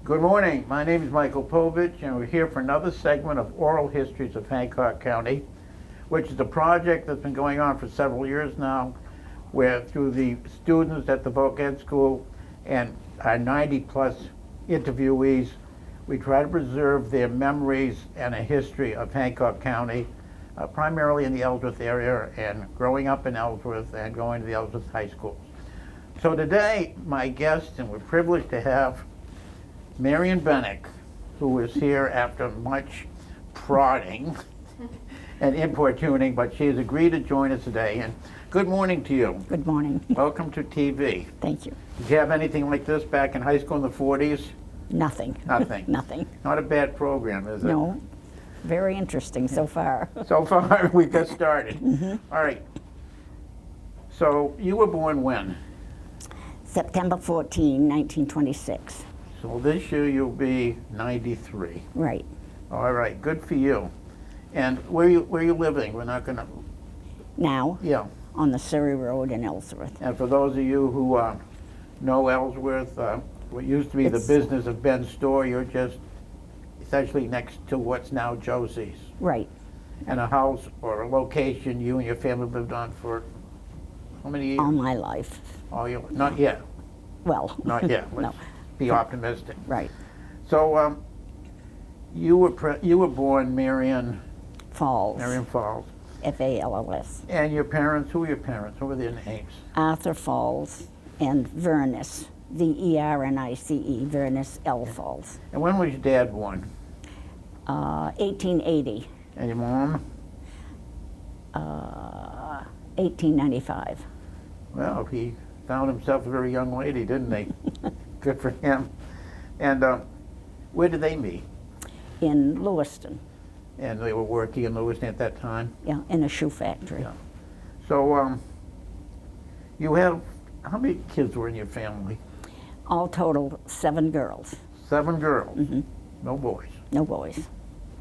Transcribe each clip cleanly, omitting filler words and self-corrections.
Good morning. My name is Michael Povich, and we're here for another segment of Oral Histories of Hancock County, which is a project that's been going on for several years now, where through the students at the Voc Ed School and our 90-plus interviewees, we try to preserve their memories and a history of Hancock County, primarily in the Ellsworth area and growing up in Ellsworth and going to the Ellsworth High School. So today, my guest, and we're privileged to have Marion Bennoch, who is here after much prodding and importuning, but she has agreed to join us today. And good morning to you. Good morning. Welcome to TV. Thank you. Did you have anything like this back in high school in the 40s? Nothing. Nothing. Nothing. Not a bad program, is it? No. Very interesting so far. So far, we got started. All right. So you were born when? September 14, 1926. So this year you'll be 93. Right. All right, good for you. And where you living? We're not gonna. Now, Yeah. on the Surrey Road in Ellsworth. And for those of you who know Ellsworth, what used to be the It's- business of Ben's store, you're just essentially next to what's now Josie's. Right. And a house or a location you and your family lived on for how many years? All my life. Not yet. Well. Not yet. No. Let's be optimistic. Right. So you were born Marion Falls. Falls. F-A-L-L-S. And your parents, who were your parents? What were their names? Arthur Falls and Vernice. V-E-R-N-I-C-E. Vernice L. Falls. And when was your dad born? 1880. And your mom? 1895. Well, he found himself a very young lady, didn't he? Good for him. And where did they meet? In Lewiston. And they were working in Lewiston at that time? Yeah, in a shoe factory. Yeah. So you have, how many kids were in your family? All total, 7 girls. 7 girls? No boys? No boys.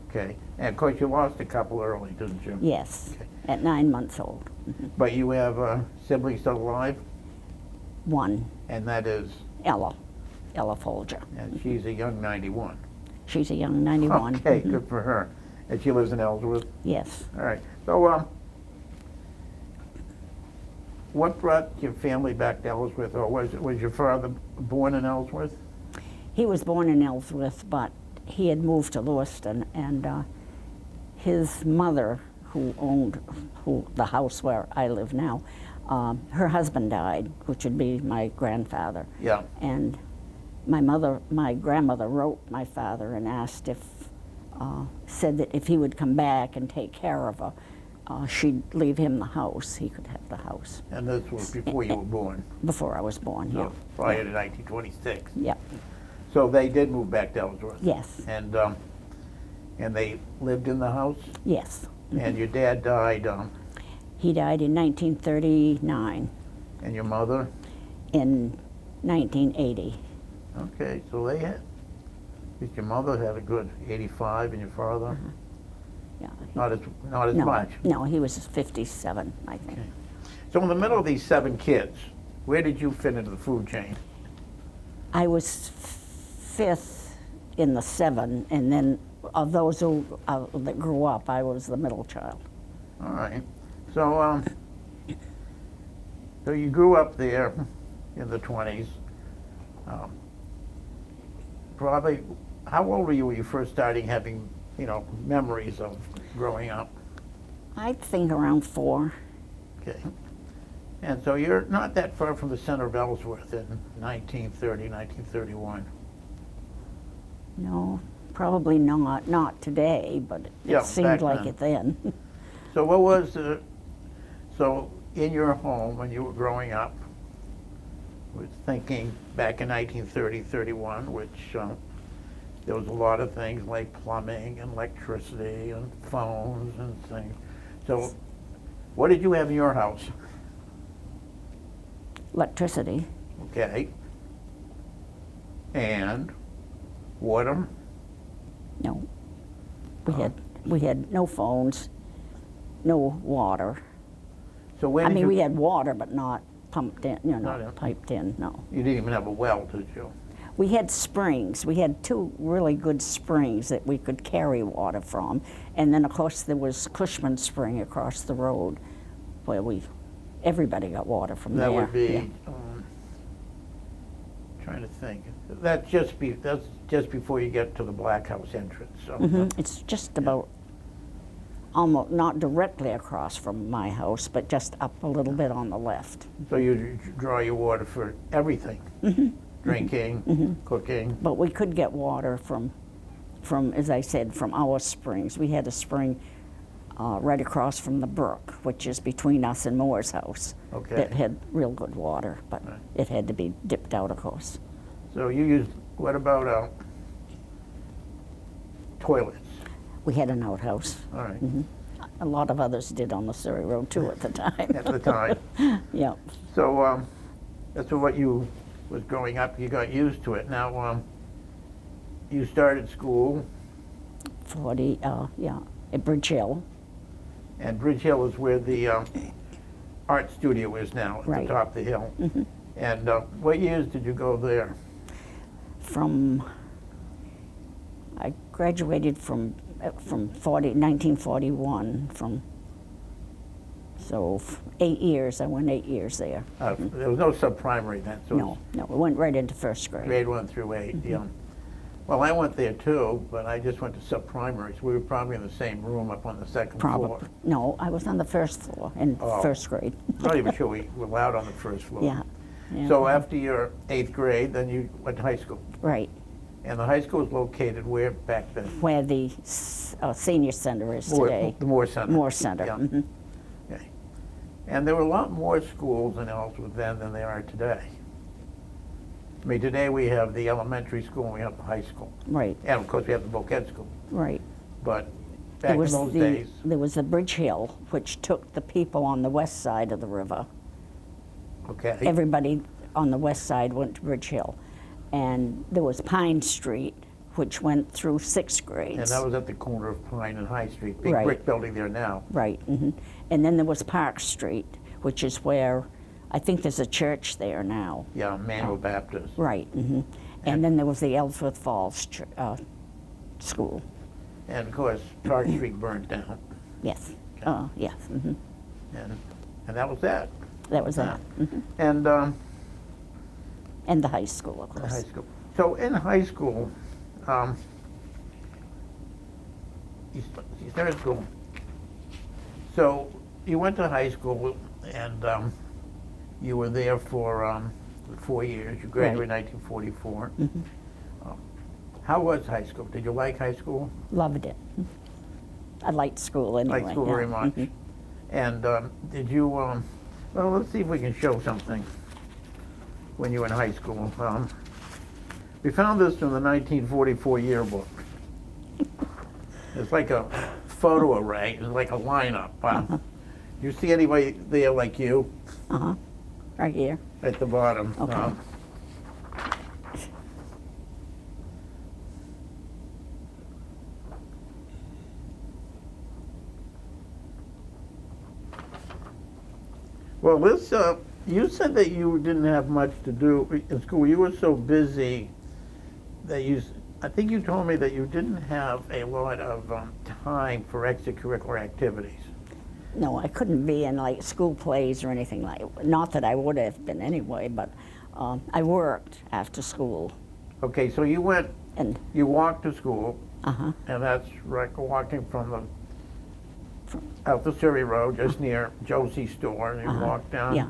Okay. And of course you lost a couple early, didn't you? Yes, Okay. at 9 months old. But you have siblings still alive? 1, And that is? Ella Folger. And she's a young 91. She's a young 91. Okay, good for her. And she lives in Ellsworth? Yes. All right. So, what brought your family back to Ellsworth, or was your father born in Ellsworth? He was born in Ellsworth, but he had moved to Lewiston, and his mother, who owned the house where I live now, her husband died, which would be my grandfather. Yeah. And my grandmother wrote my father and asked said that if he would come back and take care of her, she'd leave him the house. He could have the house. And this was before you were born? Before I was born, yeah. So, prior to 1926? Yeah. So they did move back to Ellsworth? Yes. And they lived in the house? Yes. And your dad died? He died in 1939. And your mother? In 1980. Okay, so they had, your mother had a good 85, and your father? Yeah. Not as no, much? No, he was 57, I think. Okay. So in the middle of these 7 kids, where did you fit into the food chain? I was 5th in the 7, and then of those who that grew up, I was the middle child. All right. So, so you grew up there in the 20s. Probably, how old were you when you first started having, memories of growing up? I think around 4. Okay. And so you're not that far from the center of Ellsworth in 1930, 1931. No, probably not. Not today, but Yeah, it seemed back like then. it then. So what was so in your home when you were growing up, was thinking back in 1930, 31, which there was a lot of things like plumbing and electricity and phones and things. So what did you have in your house? Electricity. Okay. And water? No. We had no phones, no water. So when I did mean, you, we had water, but not pumped in, Not in- piped in, no. you didn't even have a well, did you? We had springs. We had two really good springs that we could carry water from. And then, of course, there was Cushman Spring across the road where everybody got water from there. That would be, Yeah. Trying to think. That's just before you get to the Black House entrance. So It's just about almost not directly across from my house, but just up a little bit on the left. so you draw your water for everything, drinking, cooking. But we could get water from, as I said, from our springs. We had a spring right across from the brook, which is between us and Moore's house. Okay. That had real good water, but Right. it had to be dipped out, of course. So you use, what about toilets? We had an outhouse. All right, A lot of others did on the Surrey Road too at the time. at the time. Yeah. So that's what you was growing up. You got used to it. Now you started school, 40, yeah, at Bridge Hill. and Bridge Hill is where the art studio is now, at Right. the top of the hill. And what years did you go there? I graduated from 1941, so 8 years. I went 8 years there. There was no sub-primary then, so No, we went right into first grade. grade 1 through 8. Yeah. Well, I went there too, but I just went to sub-primary, so we were probably in the same room up on the second floor. Probably. No, I was on the first floor in Oh. first grade. Not even sure we were allowed on the first floor. Yeah. Yeah. So after your 8th grade, then you went to high school. Right, And the high school was located where back then? where the senior center is today. The Moore Center. Moore Center. Yeah. Mhm. Okay. And there were a lot more schools in Ellsworth then than there are today. I mean, today we have the elementary school and we have the high school. Right, And of course we have the voc school. right. But back in those days, There was the Bridge Hill, which took the people on the west side of the river. okay. Everybody on the west side went to Bridge Hill. And there was Pine Street, which went through 6th grades. And that was at the corner of Pine and High Street, big Right. brick building there now. Right. And then there was Park Street, which is where, I think there's a church there now. Yeah, Emmanuel Baptist. Right. And then there was the Ellsworth Falls School. And of course, Park Street burned down. Yes. Yes. And that was that. That was that. And And the high school, of high course. school. So in high school, you started school. So you went to high school and you were there for 4 years. You graduated in 1944. How was high school? Did you like high school? Loved it. I liked school anyway. Liked school yeah. very much. And did you, well, let's see if we can show something when you were in high school. We found this in the 1944 yearbook. It's like a photo array, it's like a lineup. You see anybody there like you Right here. at the bottom? Okay. Well, this, you said that you didn't have much to do in school. You were so busy that I think you told me that you didn't have a lot of time for extracurricular activities. No, I couldn't be in like school plays or anything like. Not that I would have been anyway, but I worked after school. Okay, so you went, And you walked to school, uh-huh. and that's right, walking from out the Surrey Road, just near Josie's store, and you walk down, Yeah.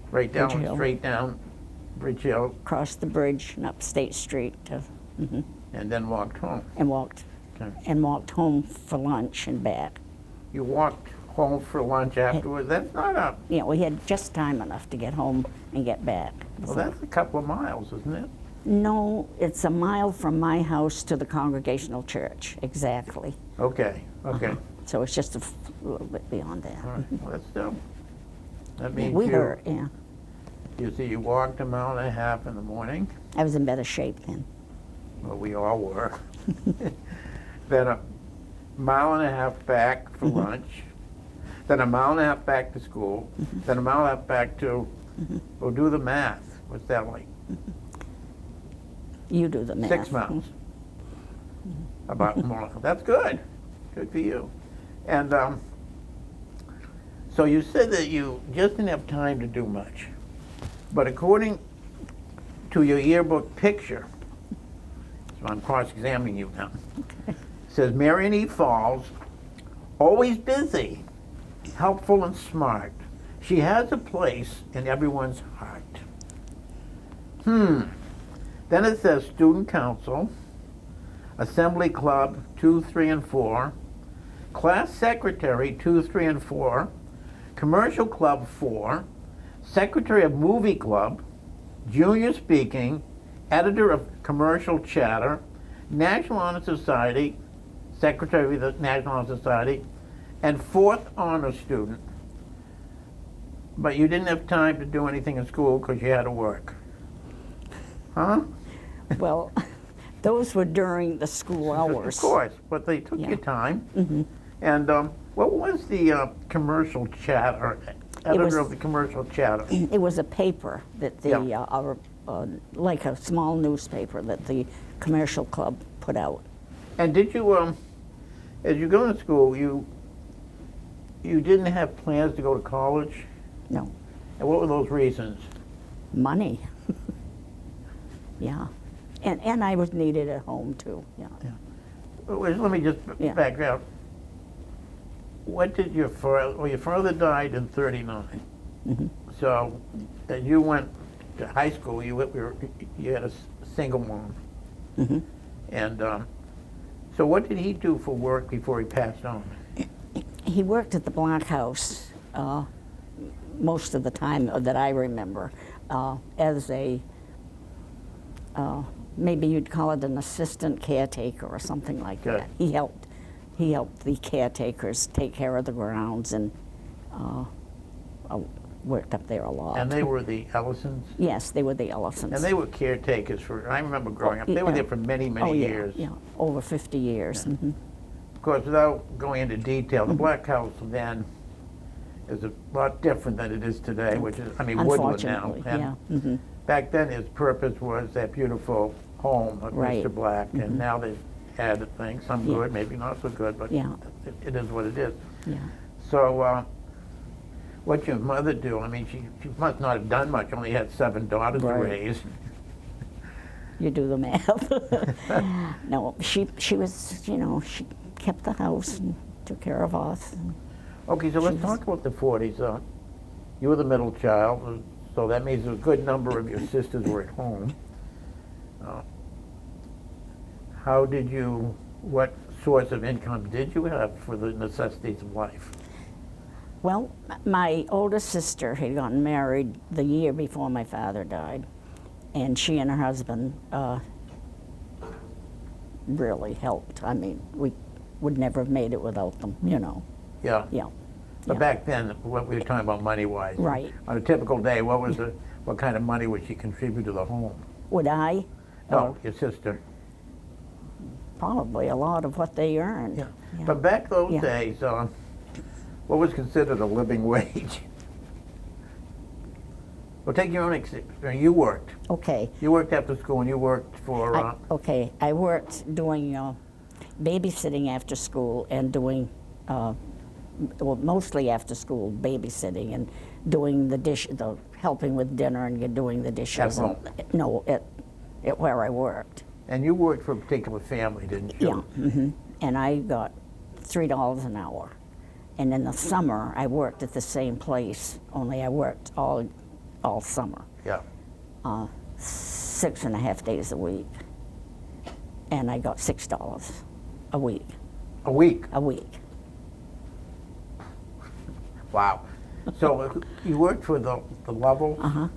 right down, Bridge Hill. straight down Bridge Hill, Crossed the bridge and up State Street to, and then walked home. and walked Okay. home for lunch and back. You walked home for lunch afterwards. That's not a, Yeah, we had just time enough to get home and get back. well, that's a couple of miles, isn't it? No, it's a mile from my house to the Congregational Church, exactly. Okay, okay. So it's just a little bit beyond that. All right, well, that's still, that Yeah, means we heard, yeah. you see, you walked a mile and a half in the morning. I was in better shape then. Well, we all were. Then a mile and a half back for lunch, then a mile and a half back to school, then a mile and a half back to, well, do the math. What's that like? You do the math. 6 months. About more. That's good. Good for you. And so you said that you just didn't have time to do much. But according to your yearbook picture, so I'm cross-examining you now, it says Marion E. Falls, always busy, helpful and smart. She has a place in everyone's heart. Then it says student council, assembly club 2, 3, and 4, class secretary 2, 3, and 4, commercial club 4, secretary of movie club, junior speaking, editor of commercial chatter, National Honor Society, secretary of the National Honor Society, and 4th honor student. But you didn't have time to do anything in school because you had to work. Huh? Well, those were during the school hours. Of course, but they took your time. Mm-hmm. And what was the commercial chatter, editor of the commercial chatter? It was a paper that the, like a small newspaper that the commercial club put out. And did you, as you go to school, you didn't have plans to go to college? No. And what were those reasons? Money. Yeah. And I was needed at home too. Yeah. Let me just back out. What did your father, well, your father died in 39. Mm-hmm. So as you went to high school, you had a single mom. Mm-hmm. And so what did he do for work before he passed on? He worked at the Black House most of the time that I remember as a, maybe you'd call it an assistant caretaker or something like that. He helped the caretakers take care of the grounds and worked up there a lot. And they were the Ellisons? Yes, they were the Ellisons. And they were caretakers for, I remember growing up, they were there for many, many years. Yeah, over 50 years. Yeah. Mm-hmm. Of course, without going into detail, the Black House then is a lot different than it is today, which is, I mean, woodland now. Unfortunately, And yeah. Mm-hmm. back then, his purpose was that beautiful home of Right. Mr. Black, and Mm-hmm. now they've added things, some Yeah. good, maybe not so good, but Yeah. it is what it is. Yeah. So, what'd your mother do? I mean, she must not have done much, only had 7 daughters to Right. raise. You do the math. No, she was, she kept the house and took care of us. And Okay, so let's talk about the 40s. You were the middle child, so that means a good number of your sisters were at home. What source of income did you have for the necessities of life? Well, my oldest sister had gotten married the year before my father died, and she and her husband really helped. I mean, we would never have made it without them, Yeah. Yeah. But Yeah. back then, what we were talking about money-wise. Right. On a typical day, what kind of money would she contribute to the home? Would I? No, your sister. Probably a lot of what they earned. Yeah. But back those Yeah. days, what was considered a living wage? Well, take your own experience. You worked. Okay. You worked after school, and you worked for. Okay, I worked doing babysitting after school and doing, well, mostly after school babysitting and doing helping with dinner and doing the dishes. At home? No, at where I worked. And you worked for a particular family, didn't you? Yeah, mm-hmm. And I got $3 an hour. And in the summer, I worked at the same place, only I worked all summer. Yeah. 6.5 days a week. And I got $6 a week. A week? A week. Wow. So you worked for the Lovell, Uh-huh.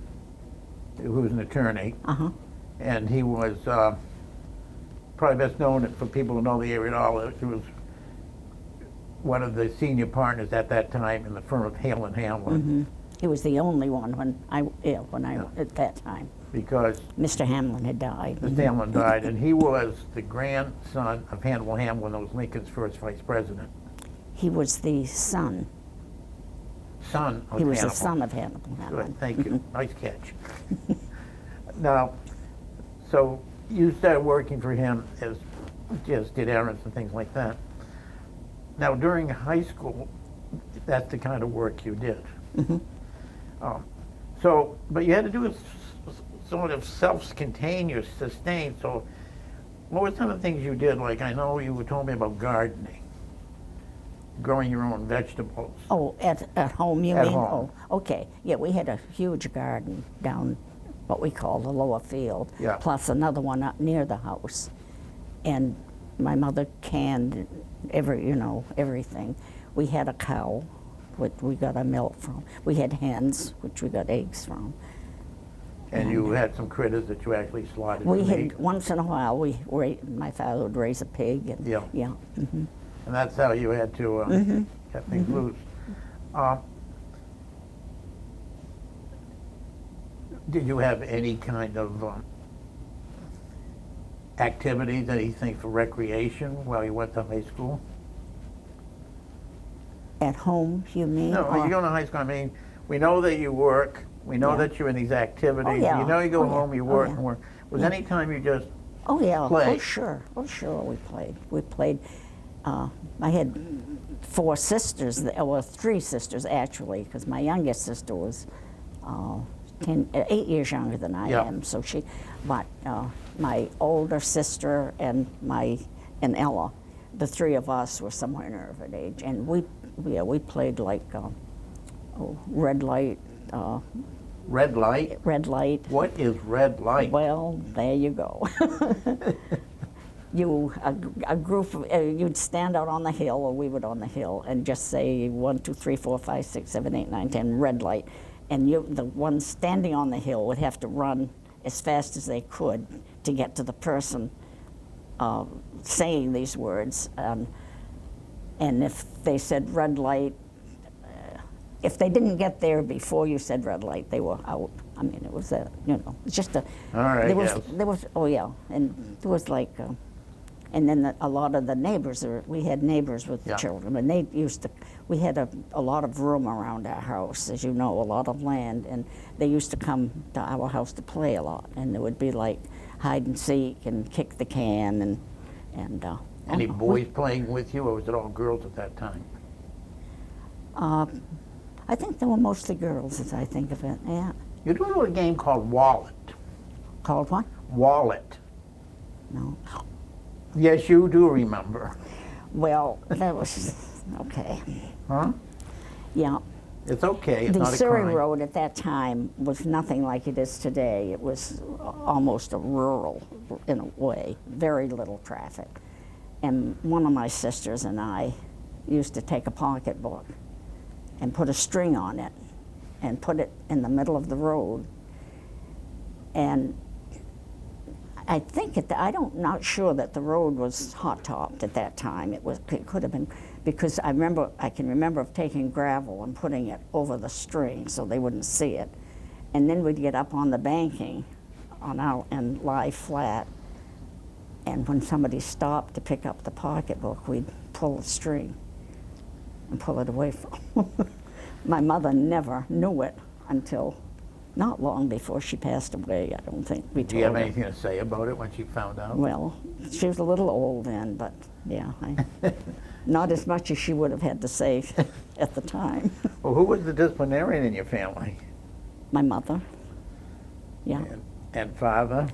who was an attorney, Uh-huh. and he was probably best known for people who know the area at all. He was one of the senior partners at that time in the firm of Hale and Hamlin. Mm-hmm. He was the only one when I at that time. Because Mr. Hamlin had died. Mr. Hamlin died, and he was the grandson of Hannibal Hamlin, who was Lincoln's first vice president. He was the son. Son of He was Hannibal. the son of Hannibal Hamlin. Good, thank you. Nice catch. Now, so you started working for him as just did errands and things like that. Now, during high school, that's the kind of work you did. Mm-hmm. So, but you had to do it sort of self-contained, you sustained. So, what were some of the things you did? Like, I know you told me about gardening, growing your own vegetables. Oh, at home, you At mean? home. Oh, okay. Yeah, we had a huge garden down what we call the lower field, Yeah. plus another one up near the house. And my mother canned everything. We had a cow, which we got our milk from. We had hens, which we got eggs from. And you had some critters that you actually slaughtered We to had, meat. once in a while, my father would raise a pig. And, Yeah. Yeah. Mm-hmm. And that's how you had to get things loose. Did you have any kind of activities, anything for recreation while you went to high school? At home, you mean? No, when Or- you go to high school, I mean, we know that you work, we know Yeah. that you're in these activities, Oh, yeah. you know you go Oh, yeah. home, you Oh, work yeah. and work. Was Yeah. any time you just, Oh yeah, play? oh sure, we played. We played. I had 4 sisters, or 3 sisters actually, because my youngest sister was 8 years younger than I Yeah. am. So but my older sister and Ella, the 3 of us were somewhere near that age, and we played like red light. red light? Red light. What is red light? Well, there you go. A group of, you'd stand out on the hill, or we would on the hill, and just say 1, 2, 3, 4, 5, 6, 7, 8, 9, 10, red light. And the ones standing on the hill would have to run as fast as they could to get to the person saying these words. And if they said red light, if they didn't get there before you said red light, they were out. I mean, it was just a. All right, yes. There was, oh yeah, and there was like, and then a lot of the neighbors, we had neighbors with Yeah. children, and they we had a lot of room around our house, as you know, a lot of land, and they used to come to our house to play a lot, and it would be like hide and seek and kick the can and. Any boys playing with you, or was it all girls at that time? I think they were mostly girls, as I think of it, yeah. You do know a game called Wallet. Called what? Wallet. No. Yes, you do remember. Well, that was, okay. Huh? Yeah. It's okay, it's The not a Surrey crime. Road at that time was nothing like it is today. It was almost a rural, in a way, very little traffic. And one of my sisters and I used to take a pocketbook and put a string on it and put it in the middle of the road. And I think not sure that the road was hot topped at that time. It could have been, because I can remember of taking gravel and putting it over the string so they wouldn't see it. And then we'd get up on the banking and lie flat. And when somebody stopped to pick up the pocketbook, we'd pull the string and pull it away from them. My mother never knew it until not long before she passed away. I don't think we told her. Do you have anything to say about it when she found out? Well, she was a little old then, but yeah, not as much as she would have had to say at the time. Well, who was the disciplinarian in your family? My mother, yeah. And father?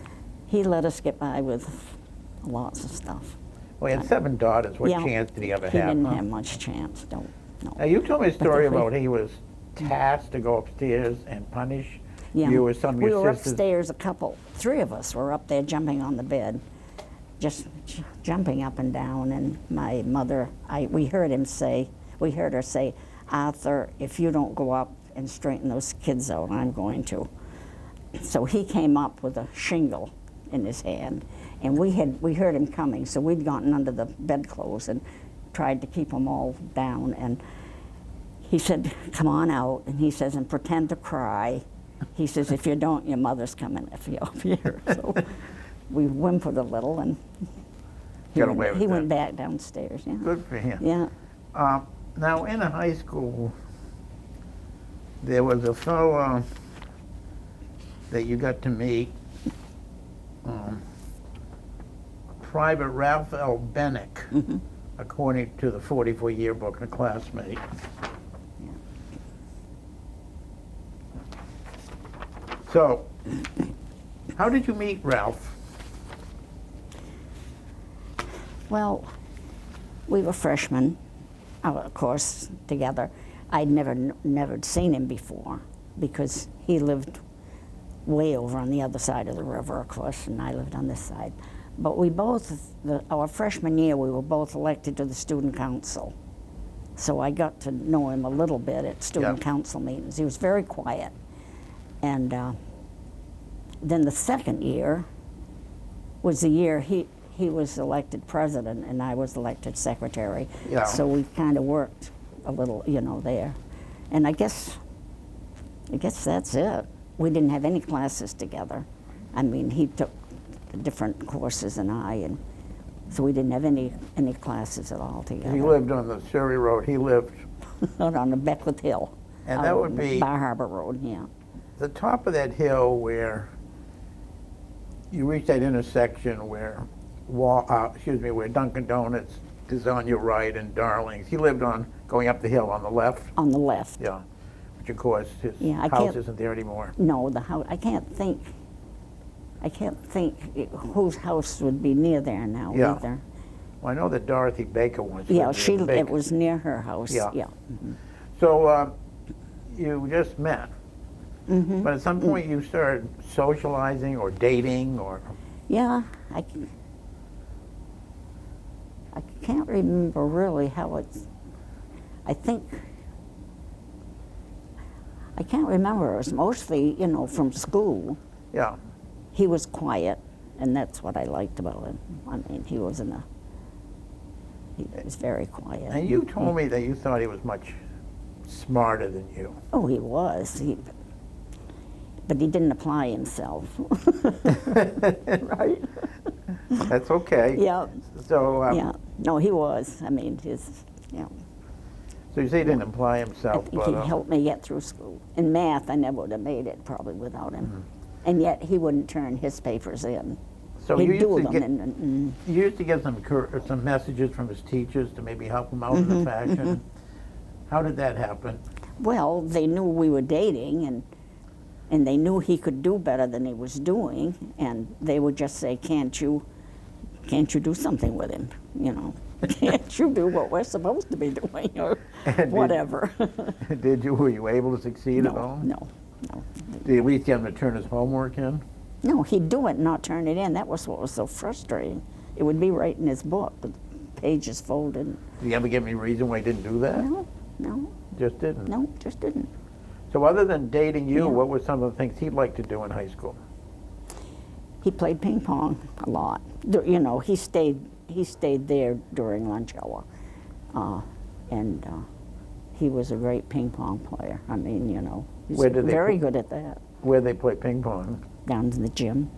He let us get by with lots of stuff. Well, he had 7 daughters. What Yeah, chance did he ever He have? didn't huh? have much chance, no. Now, you told me a story if we- about he was tasked to go upstairs and punish Yeah. you or some of we your were sisters. upstairs, 3 of us were up there jumping on the bed, just jumping up and down, and my mother, we heard her say, Arthur, if you don't go up and straighten those kids out, I'm going to. So he came up with a shingle in his hand, and we heard him coming, so we'd gotten under the bedclothes and tried to keep them all down, and he said, come on out, and he says, and pretend to cry. He says, if you don't, your mother's coming if you're up here. So we whimpered a little, and Got away with he that. went back downstairs, yeah. Good for him. Yeah. Now, in a high school, there was a fellow that you got to meet. Private Ralph L. Bennoch, according to the 44 yearbook, a classmate. So, how did you meet Ralph? Well, we were freshmen, of course, together. I'd never seen him before because he lived way over on the other side of the river, of course, and I lived on this side. But we both, our freshman year, we were both elected to the student council. So I got to know him a little bit at student council meetings. He was very quiet. And then the second year was the year he was elected president and I was elected secretary. Yeah. So we kind of worked a little, you know, there. And I guess that's it. We didn't have any classes together. I mean, he took different courses than I, and so we didn't have any classes at all together. He lived on the Surrey Road. He lived out on the Beckwith Hill. And that would be Bar Harbor Road, yeah. the top of that hill where you reach that intersection where where Dunkin' Donuts is on your right and Darling's. He lived on going up the hill on the left. On the left. Yeah, which of course his I house can't- isn't there anymore. No, the house. I can't think whose house would be near there now Yeah. either. Well, I know that Dorothy Baker once Yeah, lived there, it Baker. was near her house. Yeah. Yeah. So you just met, but at some point you started socializing or dating or. Yeah, I can't remember really how it's. I can't remember. It was mostly, you know, from school. Yeah. He was quiet, and that's what I liked about him. I mean, he was very quiet. And you told me that you thought he was much smarter than you. Oh, he was. But he didn't apply himself. Right? That's okay. Yeah. So. Yeah. No, he was. I mean, yeah. So you say he didn't apply I himself, think but he helped me get through school. In math, I never would have made it probably without him. And yet he wouldn't turn his papers in. so He'd you do used to them. get you used to get some messages from his teachers to maybe help him out in a fashion. How did that happen? Well, they knew we were dating, and they knew he could do better than he was doing, and they would just say, can't you do something with him, you know? Can't you do what we're supposed to be doing, or whatever? Were you able to succeed at all? No. Did you at least get him to turn his homework in? No, he'd do it and not turn it in. That was what was so frustrating. It would be right in his book, with pages folded. Did he ever give any reason why he didn't do that? No, Just didn't? no, just didn't. So other than dating you, Yeah. what were some of the things he'd like to do in high school? He played ping pong a lot. You know, he stayed there during lunch hour, and he was a great ping pong player. I mean, you know, he's Where did they very pl- good at that. Where they play ping pong? Down in the gym,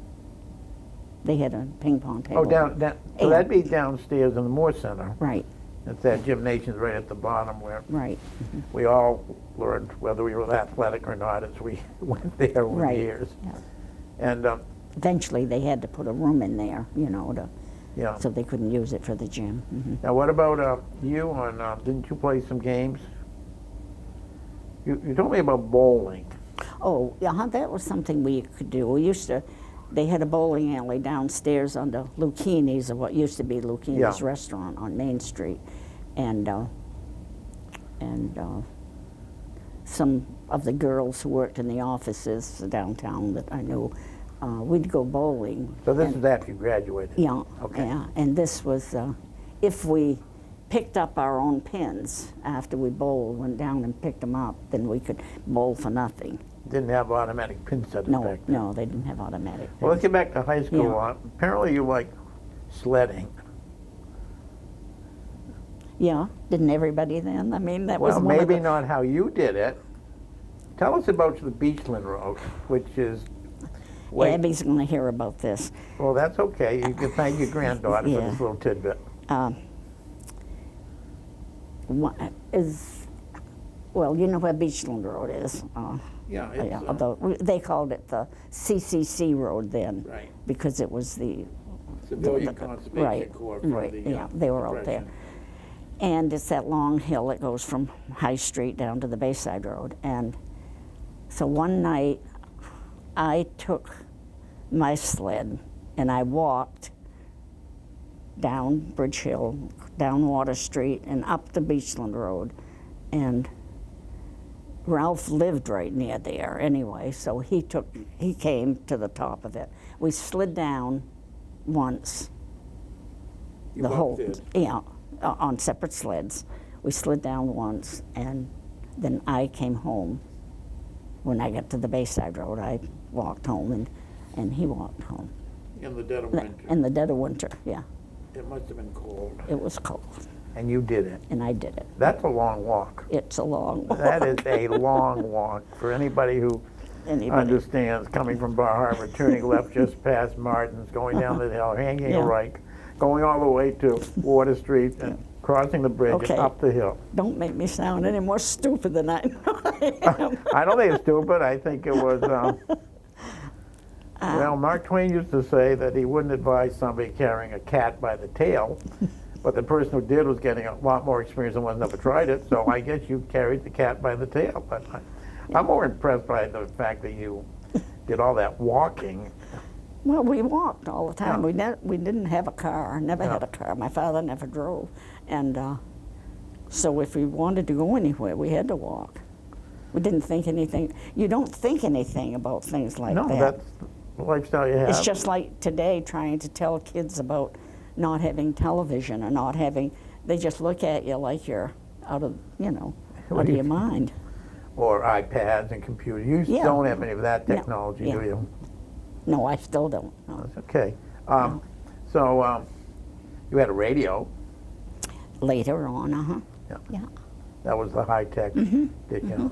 they had a ping pong table. Oh, down. So Yeah. that'd be downstairs in the Moore Center. Right, It's that gymnasium right at the bottom where right, we all learned whether we were athletic or not as we went there over right. the years. Yeah. And Eventually, they had to put a room in there, you know, yeah. so they couldn't use it for the gym. Now, what about you? Didn't you play some games? You told me about bowling. Oh, yeah, that was something we could do. They had a bowling alley downstairs on the Lucchini's, or what used to be Lucchini's Yeah. restaurant on Main Street. And some of the girls who worked in the offices downtown that I knew, we'd go bowling. So this is after you graduated? Yeah, Okay. yeah. And this was, if we picked up our own pins after we bowled, went down and picked them up, then we could bowl for nothing. Didn't have automatic pin setters No, back then. no, they didn't have automatic. Well, let's get back to high school. Yeah. Apparently you like sledding. Yeah, didn't everybody then? I mean, that was Well, one of maybe the, not how you did it. Tell us about the Beachland Road, which is... Abby's going to hear about this. Well, that's okay. You can thank your granddaughter for Yeah. this little tidbit. Well, you know where Beachland Road is. Yeah, it's, Although they called it the CCC Road then, Right. because it was the Civilian Conservation right, Corps for right, the yeah, they were out there. Depression. And it's that long hill that goes from High Street down to the Bayside Road. And so one night, I took my sled and I walked down Bridge Hill, down Water Street, and up the Beachland Road. And Ralph lived right near there anyway, so he came to the top of it. We slid down once. You both did? Yeah, on separate sleds. We slid down once, and then I came home. When I got to the Bayside Road, I walked home, and he walked home. In the dead of winter. In the dead of winter, yeah. It must have been cold. It was cold, And you did it. and I did it. That's a long walk. It's a long walk. That is a long walk for anybody who understands, coming from Bar Harbor, turning left just past Martin's, going down the hill, hanging Yeah. a right, going all the way to Water Street and crossing the bridge Okay. and up the hill. Don't make me sound any more stupid than I know I am. I don't think it's stupid. I think it was, well, Mark Twain used to say that he wouldn't advise somebody carrying a cat by the tail, but the person who did was getting a lot more experience than one who's never tried it, so I guess you carried the cat by the tail. But I'm more impressed by the fact that you did all that walking. Well, we walked all the time. Yeah. We didn't have a car, never Yeah. had a car. My father never drove. And so if we wanted to go anywhere, we had to walk. We didn't think anything. You don't think anything about things like No, that. that's the lifestyle you have. It's just like today trying to tell kids about not having television or not having, they just look at you like you're out of, What out do of you- your mind. Or iPads and computers. You Yeah. don't have any of that No. technology, Yeah. do you? No, I still don't. No. That's okay. So you had a radio. Later on, Yeah. Yeah. That was the high tech, Mm-hmm.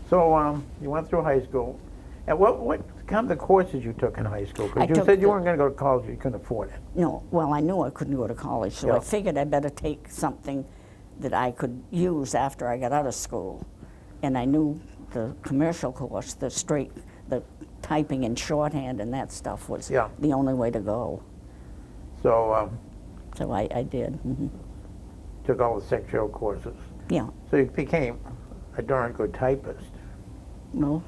So you went through high school. And what kind of the courses you took in high school? I Because you took said you the- weren't going to go to college, you couldn't afford it. No, well, I knew I couldn't go to college, so I Yeah. figured I better take something that I could use after I got out of school. And I knew the commercial course, the typing and shorthand and that stuff was Yeah. the only way to go. So So I did. took all the secretarial courses. Yeah. So you became a darn good typist. Well,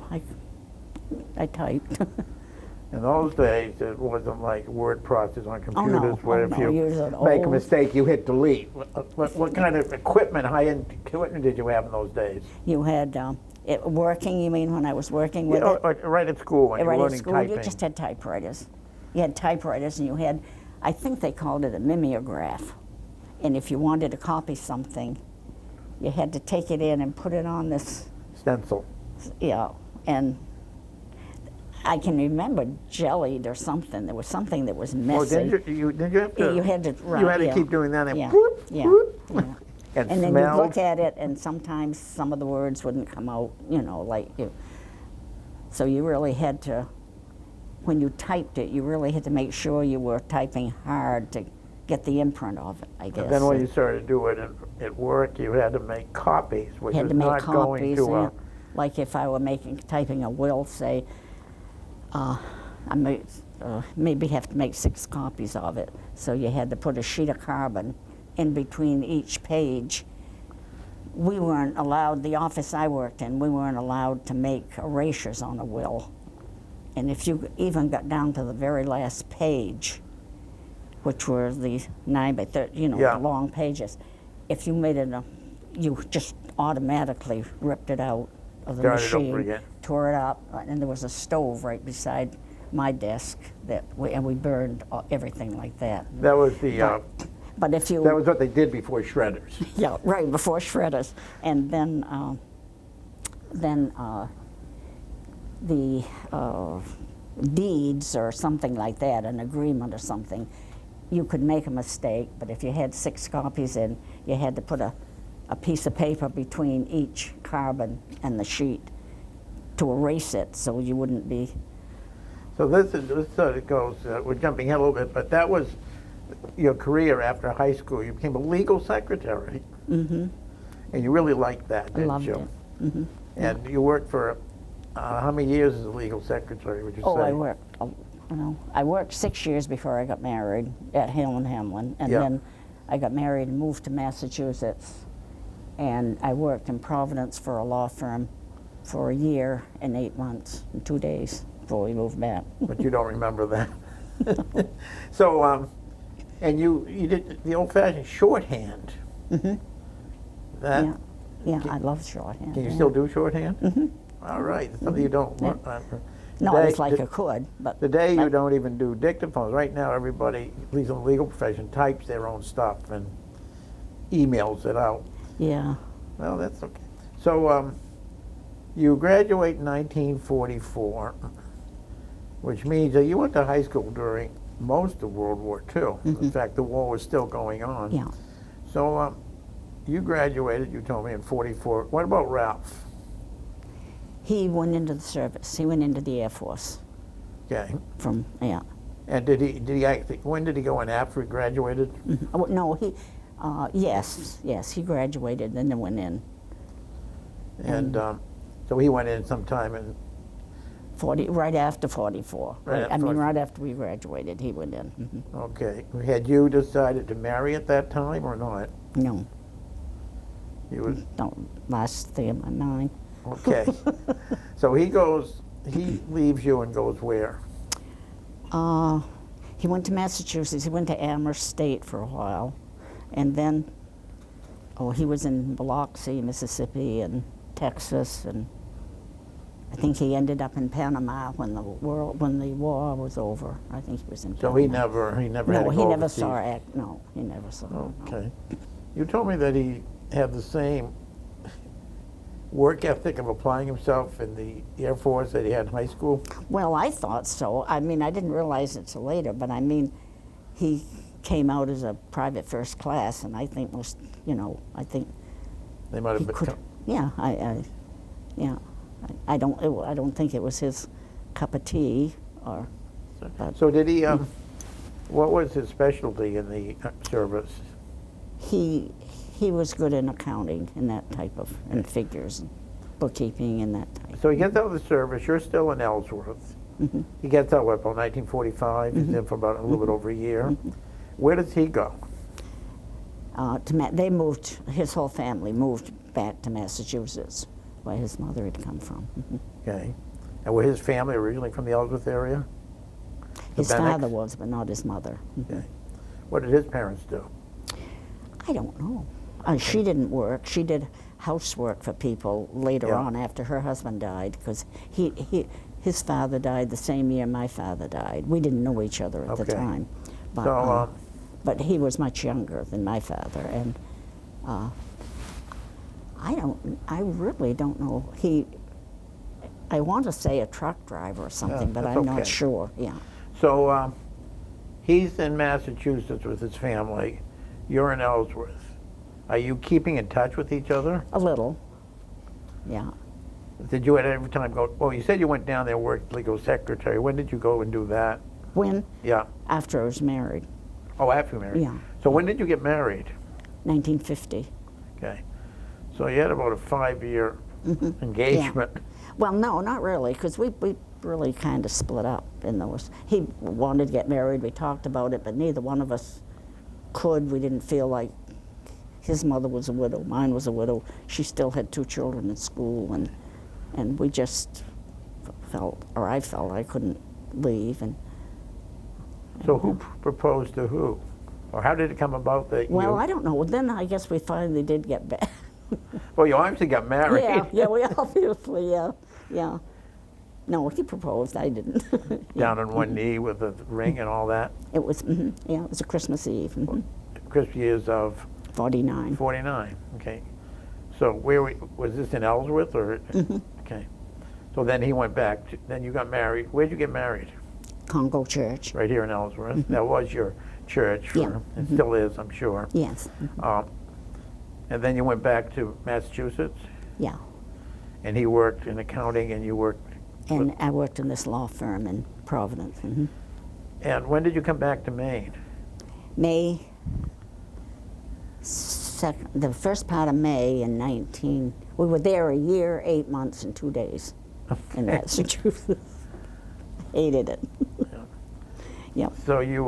I typed. In those days, it wasn't like word processors on Oh, no. computers where Oh, if no. you Use an make a old- mistake, you hit delete. What kind of equipment, high-end equipment did you have in those days? You had it working. You mean when I was working with Yeah, it? or right at school when you were Right at learning school, typing. you just had typewriters. You had typewriters, and you had, I think they called it a mimeograph. And if you wanted to copy something, you had to take it in and put it on this, Stencil. and I can remember jellied or something. There was something that was Oh, messy. did you have to? You had to You had to yeah. keep doing that and Yeah. whoop, Yeah. whoop, Yeah. and And then smelled. you'd look at it, and sometimes some of the words wouldn't come out, like you. So you really had to, when you typed it, you really had to make sure you were typing hard to get the imprint of it, I guess. And then when you started to do it at work, you had to make copies, which Had was to make not going copies, to yeah. Like if I were typing a will, say, I maybe have to make 6 copies of it. So you had to put a sheet of carbon in between each page. We weren't allowed, the office I worked in, we weren't allowed to make erasures on a will. And if you even got down to the very last page, which were the 9 by 30, Yeah. the long pages, if you made it, you just automatically ripped it out of the Started over machine, again. tore it up, and there was a stove right beside my desk and we burned everything like that. That was the. But if you That was what they did before shredders. yeah, right, before shredders. And then the deeds or something like that, an agreement or something, you could make a mistake, but if you had 6 copies in, you had to put a piece of paper between each carbon and the sheet to erase it so you wouldn't be. So this sort of goes, we're jumping ahead a little bit, but that was your career after high school. You became a legal secretary. Mm-hmm. And you really liked that, I didn't loved you? it. Mm-hmm. And you worked for how many years as a legal secretary, would you say? Oh, I worked know, I worked 6 years before I got married at Hale and Hamlin, and Yeah. then I got married and moved to Massachusetts, and I worked in Providence for a law firm for a year and 8 months and 2 days before we moved back. But you don't remember that. So, and you did the old-fashioned shorthand. Mm-hmm. That, Yeah, yeah, I love shorthand. can you yeah. still do shorthand? Mm-hmm. All right, something you don't Yeah. learn. Not as like I could, but Today you but- don't even do dictaphones. Right now, everybody, at least in the legal profession, types their own stuff and emails it out. Yeah, Well, that's okay. So, you graduate in 1944, which means that you went to high school during most of World War II. In fact, the war was still going on. yeah. So, you graduated, you told me, in 44. What about Ralph? He went into the service. He went into the Air Force Okay. from, yeah. And did he actually, when did he go in after he graduated? Oh, no, yes, he graduated and then went in. And so he went in sometime in, Right after 44. Right after I mean, 44. right after we graduated, he went in. Mhm. okay. Had you decided to marry at that time or not? No, You was, don't last thing in my mind. okay. So he leaves you and goes where? He went to Massachusetts. He went to Amherst State for a while, and then, he was in Biloxi, Mississippi, and Texas, and I think he ended up in Panama when the war was over. I think he was in So Panama. he never had No, to he go never overseas. saw. No, he never saw. no. Okay. You told me that he had the same work ethic of applying himself in the Air Force that he had in high school? Well, I thought so. I mean, I didn't realize it till later, but I mean, he came out as a private first class, and I think most, I think They might have he been. could. Yeah, I don't think it was his cup of tea, or. But So did he, what was his specialty in the service? he was good in accounting and that type of, and figures, and bookkeeping and that type. So he gets out of the service, you're still in Ellsworth. Mm-hmm. He gets out, what, about 1945? He's in for about a little bit over a year. Where does he go? They moved. His whole family moved back to Massachusetts, where his mother had come from. Mhm. Okay. And were his family originally from the Ellsworth area? His Bennochs? father was, but not his mother. Mhm. Okay. What did his parents do? I don't know. She didn't work. She did housework for people later Yeah. on after her husband died, because his father died the same year my father died. We didn't know each other at the Okay. time, but So, but he was much younger than my father, and I really don't know. I want to say a truck driver or something, but that's I'm okay. not sure. Yeah. So he's in Massachusetts with his family. You're in Ellsworth. Are you keeping in touch with each other? A little. Yeah. Did you at every time go, well, you said you went down there and worked legal secretary. When did you go and do that? When? Yeah. After I was married. Oh, after you married? Yeah. So when did you get married? 1950. Okay. So you had about a 5-year engagement. Well, no, not really, because we really kind of split up in those. He wanted to get married. We talked about it, but neither one of us could. We didn't feel like his mother was a widow. Mine was a widow. She still had 2 children in school, and we just felt, or I felt, I couldn't leave. And So who proposed to who? Or how did it come about that well, you... I don't know. Then I guess we finally did get back. Well, you obviously got married. Yeah, we obviously, yeah. No, he proposed. I didn't. Yeah. Down on one knee with a ring and all that. It was, yeah, it was a Christmas Eve. Christmas years of 49. 49. Okay. So was this in Ellsworth or? Okay. So then he went back. Then you got married. Where'd you get married? Congo Church. Right here in Ellsworth. That was your church. Yeah. It still is, I'm sure. Yes. And then you went back to Massachusetts, Yeah. and he worked in accounting, and you worked. And I worked in this law firm in Providence. And when did you come back to Maine? May, the first part of May in we were there a year, 8 months, and 2 days in Massachusetts. Hated it. Yep. So you,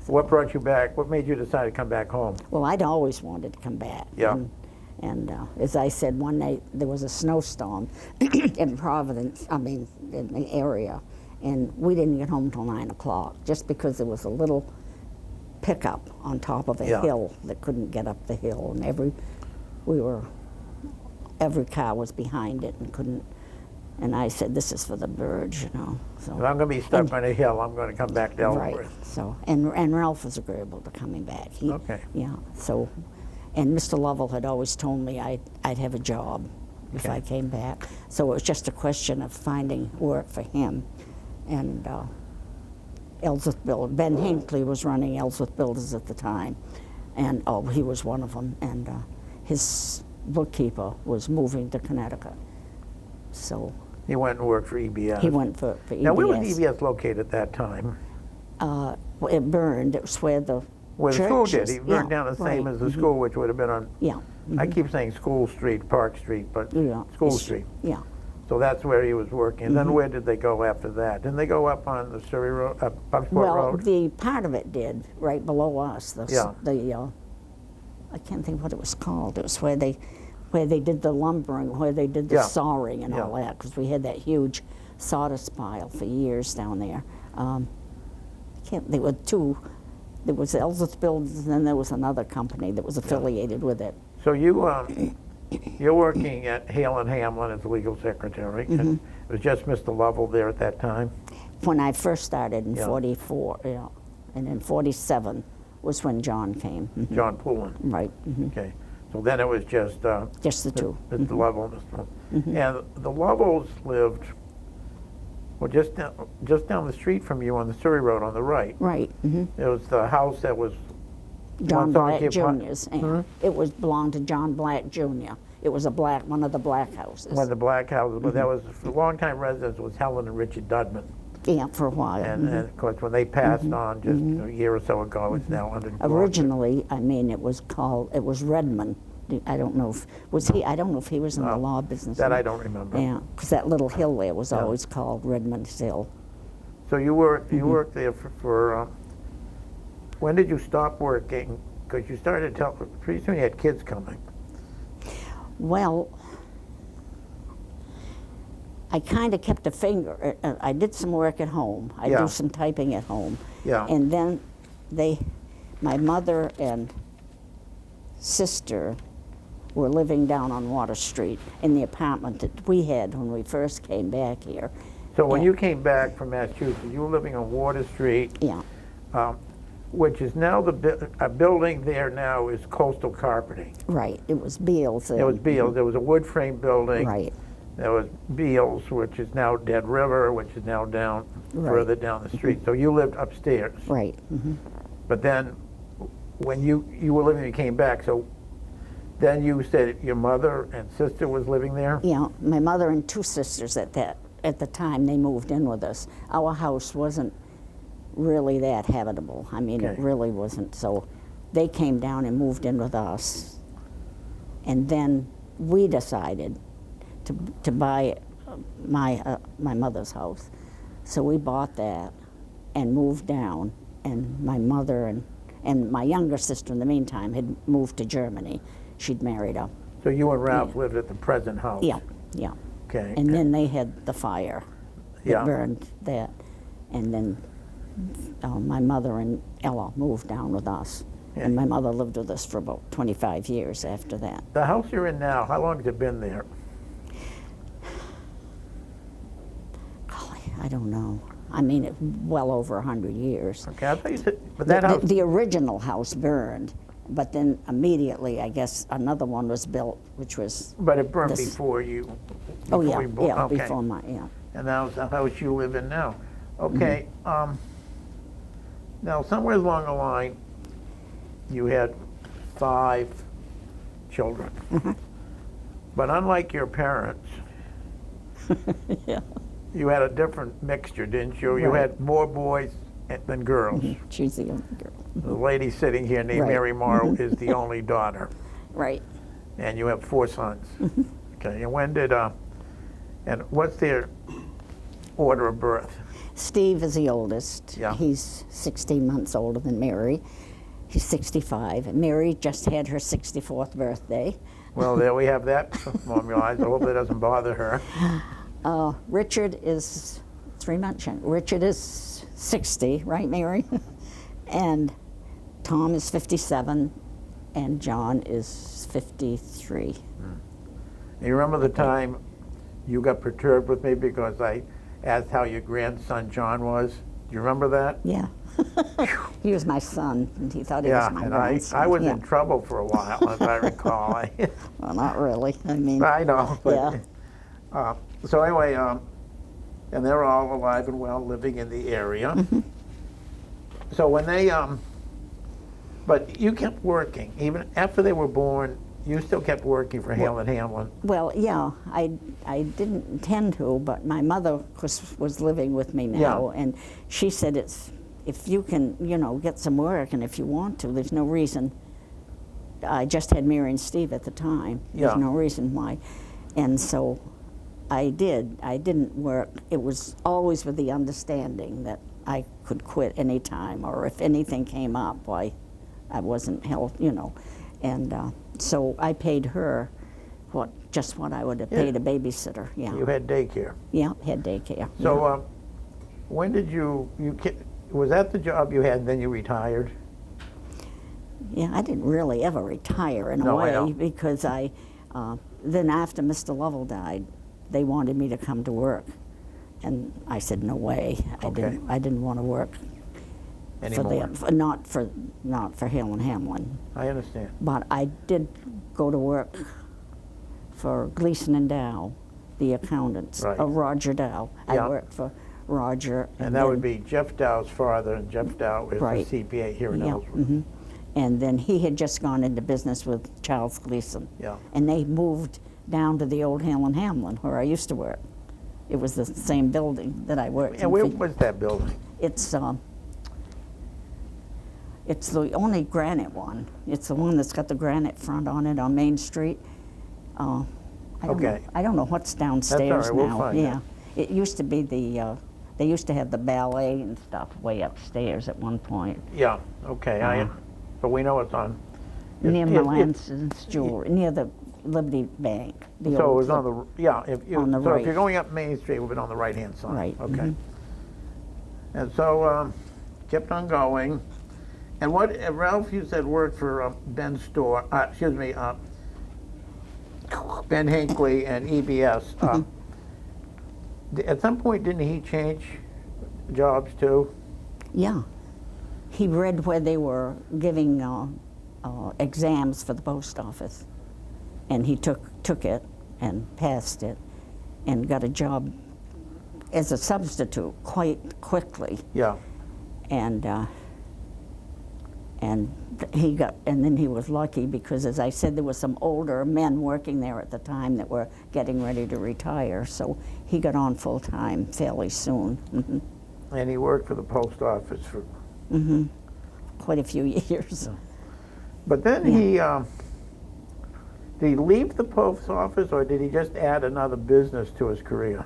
what brought you back? What made you decide to come back home? Well, I'd always wanted to come back. Yeah. And as I said, one night there was a snowstorm in Providence, in the area, and we didn't get home till 9 o'clock, just because there was a little pickup on top of a hill that couldn't get up the hill, and every car was behind it and couldn't. And I said, "This is for the birds, you know." So If I'm going to be stuck on a hill, I'm going to come back to Ellsworth. right. So and Ralph was agreeable to coming back. Okay. Yeah. So, and Mr. Lovell had always told me I'd have a job if I came back. So it was just a question of finding work for him, and Ellsworth Builders. Ben Hinckley was running Ellsworth Builders at the time, and he was one of them. And his bookkeeper was moving to Connecticut, so He went and worked for EBS. he went for EBS. Now, where was EBS located at that time? It burned. It was where the Where the school did. churches- He burned down the same right. as the school, which would have been on, Yeah. I keep saying School Street, Park Street, but Yeah. School Street. Yeah. So that's where he was working. And then where did they go after that? Didn't they go up on the Surrey Road, Bucksport Well, Road? the part of it did right below us. Yeah. I can't think what it was called. It was where they did the lumbering, where they did the Yeah. sawing and all Yeah. that, because we had that huge sawdust pile for years down there. There were two. There was Ellsworth Builders, and then there was another company that was affiliated with it. So you're working at Hale and Hamlin as legal secretary. And it was just Mr. Lovell there at that time? When I first started in Yeah. 44, and in 47 was when John came. John Poulin. Right. Okay. So then it was just Just the two. Mr. Lovell and Mr. And the Lovells lived, well, just down the street from you on the Surrey Road on the right. Right. It was the house that was John once Black occupied- Jr.'s. It was belonged to John Black Jr. It was one of the black houses. one of the black houses, but that was, for longtime residents, was Helen and Richard Dudman. Yeah, for a while. And of course, when they passed on just a year or so ago, it's now under. Originally, it was Redmond. I don't know if I don't know if he was in the law business. That I don't remember. Yeah, because that little hill there was always called Redmond Hill. So you worked there for when did you stop working? Because you started pretty soon you had kids coming. Well, I kind of kept a finger. I did some work at home. I Yeah. do some typing at home. Yeah. And then my mother and sister were living down on Water Street in the apartment that we had when we first came back here. So when Yeah. you came back from Massachusetts, you were living on Water Street, Yeah, which is now a building there now is Coastal Carpeting. right. It was Beals. It was Beals. There was a wood frame building. Right. There was Beals, which is now Dead River, which is now down Right. further down the street. So you lived upstairs. Right. But then, when you were living, you came back. So then you said your mother and sister was living there. Yeah, my mother and two sisters at the time they moved in with us. Our house wasn't really that habitable. I mean, it Okay. really wasn't. So they came down and moved in with us. And then we decided to buy my mother's house. So we bought that and moved down. And my mother and my younger sister in the meantime had moved to Germany. She'd married up. So you and Ralph lived at the present house. Yeah, yeah. Okay. And then they had the fire that Yeah. burned that. And then my mother and Ella moved down with us. Yeah. And my mother lived with us for about 25 years after that. The house you're in now, how long has it been there? Golly, I don't know. I mean, well over 100 years. Okay, I thought you said, but that house. The original house burned, but then immediately, I guess, another one was built, which was, But it burned this- before you. oh before yeah, you bought- yeah, okay. before my, yeah. And that's the house you live in now. Okay. Now, somewhere along the line, you had 5 children. But unlike your parents, Yeah. you had a different mixture, didn't you? You Right. had more boys than girls. She's the young girl. The lady sitting here named Right. Mary Morrow is the only daughter, Right. and you have 4 sons. Okay, and when did, and what's their, order of birth? Steve is the oldest. Yeah. He's 16 months older than Mary. He's 65. And Mary just had her 64th birthday. Well, there we have that formalized. I hope that doesn't bother her. Richard is 3 months young. Richard is 60, right, Mary? And Tom is 57, and John is 53. You remember the time you got perturbed with me because I asked how your grandson John was? Do you remember that? Yeah. He was my son, and he thought he Yeah, was my and grandson. I was Yeah. in trouble for a while, as I recall. Well, not really. I mean, I know. But, yeah. So anyway, and they're all alive and well, living in the area. Mm-hmm. So when they, but you kept working even after they were born. You still kept working for Hale and Hamlin. Well, yeah, I didn't intend to, but my mother, of course, was living with me now, Yeah. and she said, if you can, get some work, and if you want to, there's no reason. I just had Mary and Steve at the time. There's Yeah. no reason why. And so I did. I didn't work. It was always with the understanding that I could quit any time, or if anything came up, why I wasn't held, And so I paid her just what I would have paid a babysitter. Yeah. You had daycare. Yeah, had daycare. So when did was that the job you had and then you retired? Yeah, I didn't really ever retire in a No, I way know. because then after Mr. Lovell died, they wanted me to come to work, and I said no way. Okay. I didn't want to work Anymore. not for Hale and Hamlin, I understand. but I did go to work for Gleason and Dow, the accountants, Right. Roger Dow. Yeah. I worked for Roger, And that would then- be Jeff Dow's father, and Jeff Dow is Right. the CPA here in Yeah, Ellsworth. mhm. And then he had just gone into business with Charles Gleason. Yeah. And they moved down to the old Hale and Hamlin, where I used to work. It was the same building that I worked in. And where was that building? It's the only granite one. It's the one that's got the granite front on it on Main Street. I don't know. Okay. I don't know what's downstairs right, we'll now. find Yeah. out. It used to be they used to have the ballet and stuff way upstairs at one point. Yeah, okay. But we know it's on. Near it- Melanson's Jewelry, near the Liberty Bank. So it was on the, yeah, if on the so right. if you're going up Main Street, it would be on the right-hand side. Right, Okay. mhm. And so, kept on going. And what, Ralph, you said worked for Ben's store, Ben Hinckley and EBS. At some point, didn't he change jobs too? Yeah. He read where they were giving exams for the post office, and he took it and passed it and got a job as a substitute quite quickly. Yeah. And then he was lucky because, as I said, there were some older men working there at the time that were getting ready to retire, so he got on full time fairly soon. Mhm. And he worked for the post office for. Quite a few years. But then did he leave the post office, or did he just add another business to his career?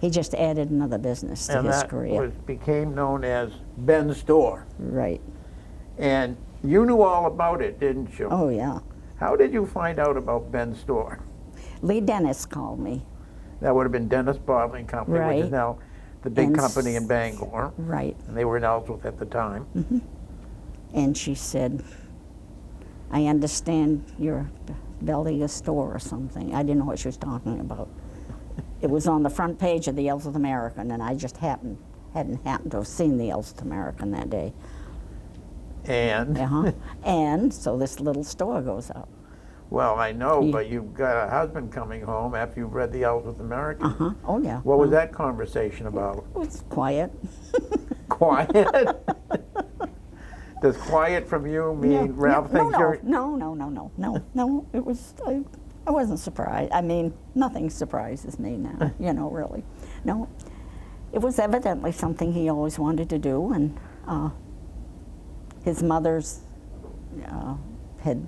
He just added another business to And his that career. became known as Ben's Store. Right. And you knew all about it, didn't you? Oh, yeah. How did you find out about Ben's Store? Lee Dennis called me. That would have been Dennis Bottling Company, which is Right. now the big And company in Bangor. Right. And they were in Ellsworth at the time. And she said, I understand you're building a store or something. I didn't know what she was talking about. It was on the front page of the Ellsworth American, and I just hadn't happened to have seen the Ellsworth American that day. And, And so this little store goes up. well, I know, He- but you've got a husband coming home after you've read the Ellsworth American. Oh, yeah. What was that conversation about? It was quiet. Quiet? Does quiet from you mean Ralph thinks you're... No, it was, I wasn't surprised. I mean, nothing surprises me now, really. No, it was evidently something he always wanted to do, and his mother's had,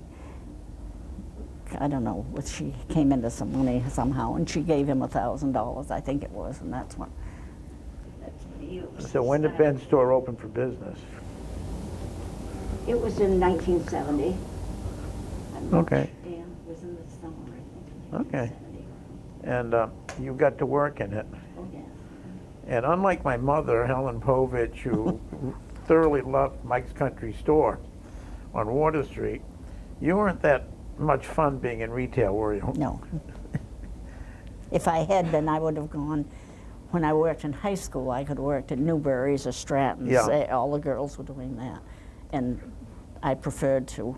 I don't know, she came into some money somehow, and she gave him $1,000, I think it was, and that's what So when did Ben's store open for business? It was in 1970. Okay. Yeah, it was in the summer, I think. Okay. 1970. And you got to work in it. Oh, yes. And unlike my mother, Helen Povich, who thoroughly loved Mike's Country Store on Water Street, you weren't that much fun being in retail, were you? No. If I had been, I would have gone. When I worked in high school, I could have worked at Newberry's or Stratton's. Yeah. All the girls were doing that. And I preferred to